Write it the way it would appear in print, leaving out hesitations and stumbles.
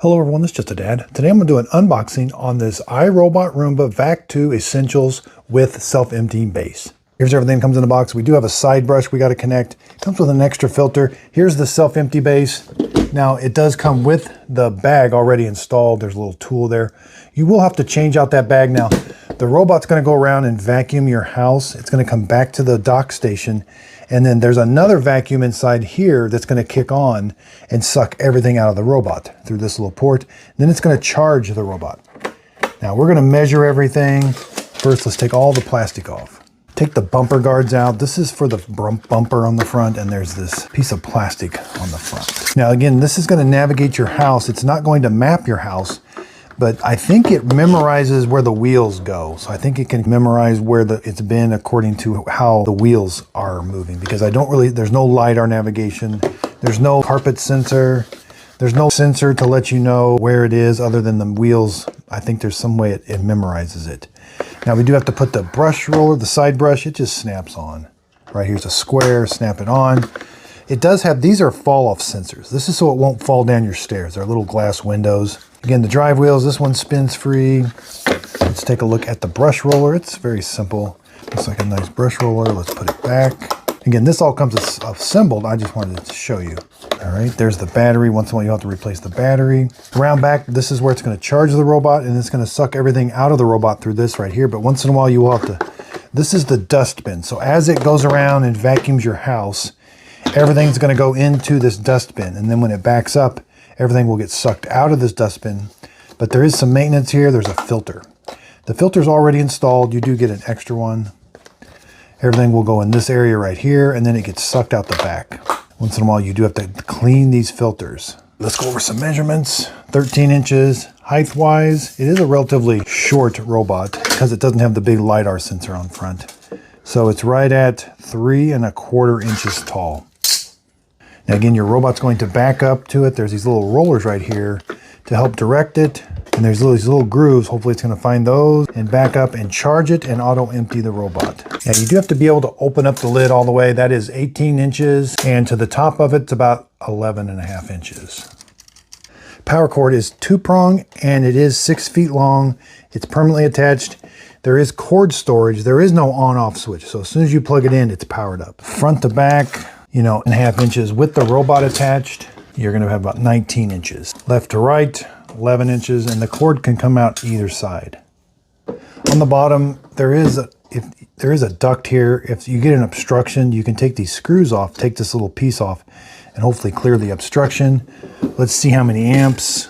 Hello everyone, it's just a dad. Today I'm going to do an unboxing on this Robot Roomba Vac 2 Essentials with self-emptying base. Here's everything that comes in the box. We do have a side brush we got to connect. It comes with an extra filter. Here's the self-empty base. Now it does come with the bag already installed. There's a little tool there. You will have to change out that bag now. The robot's going to go around and vacuum your house. It's going to come back to the dock station. And then there's another vacuum inside here that's going to kick on and suck everything out of the robot through this little port. Then it's going to charge the robot. Now we're going to measure everything. First, let's take all the plastic off. Take the bumper guards out. This is for the bumper on the front, and there's this piece of plastic on the front. Now again, this is going to navigate your house. It's not going to map your house, but I think it memorizes where the wheels go. So I think it can memorize where it's been according to how the wheels are moving, because there's no LiDAR navigation. There's no carpet sensor. There's no sensor to let you know where it is other than the wheels. I think there's some way it memorizes it. Now we do have to put the brush roller, the side brush, it just snaps on. Right here's a square, snap it on. It does have, these are fall off sensors. This is so it won't fall down your stairs. They're little glass windows. Again, the drive wheels, this one spins free. Let's take a look at the brush roller. It's very simple. Looks like a nice brush roller. Let's put it back. Again, this all comes assembled. I just wanted to show you. All right, there's the battery. Once in a while, you have to replace the battery. Around back, this is where it's going to charge the robot, and it's going to suck everything out of the robot through this right here. But once in a while, you will have to, this is the dust bin. So as it goes around and vacuums your house, everything's going to go into this dust bin. And then when it backs up, everything will get sucked out of this dust bin. But there is some maintenance here. There's a filter. The filter's already installed. You do get an extra one. Everything will go in this area right here, and then it gets sucked out the back. Once in a while, you do have to clean these filters. Let's go over some measurements. 13 inches. Height-wise, it is a relatively short robot because it doesn't have the big LiDAR sensor on front. So it's right at 3¼ inches tall. Now again, your robot's going to back up to it. There's these little rollers right here to help direct it. And there's these little grooves. Hopefully it's going to find those and back up and charge it and auto empty the robot. Now you do have to be able to open up the lid all the way. That is 18 inches. And to the top of it's about 11½ inches. Power cord is 2-prong and it is 6 feet long. It's permanently attached. There is cord storage. There is no on-off switch. So as soon as you plug it in, it's powered up. Front to back, 1½ inches with the robot attached. You're going to have about 19 inches. Left to right, 11 inches, and the cord can come out either side. On the bottom, there is a duct here. If you get an obstruction, you can take these screws off, take this little piece off, and hopefully clear the obstruction. Let's see how many amps.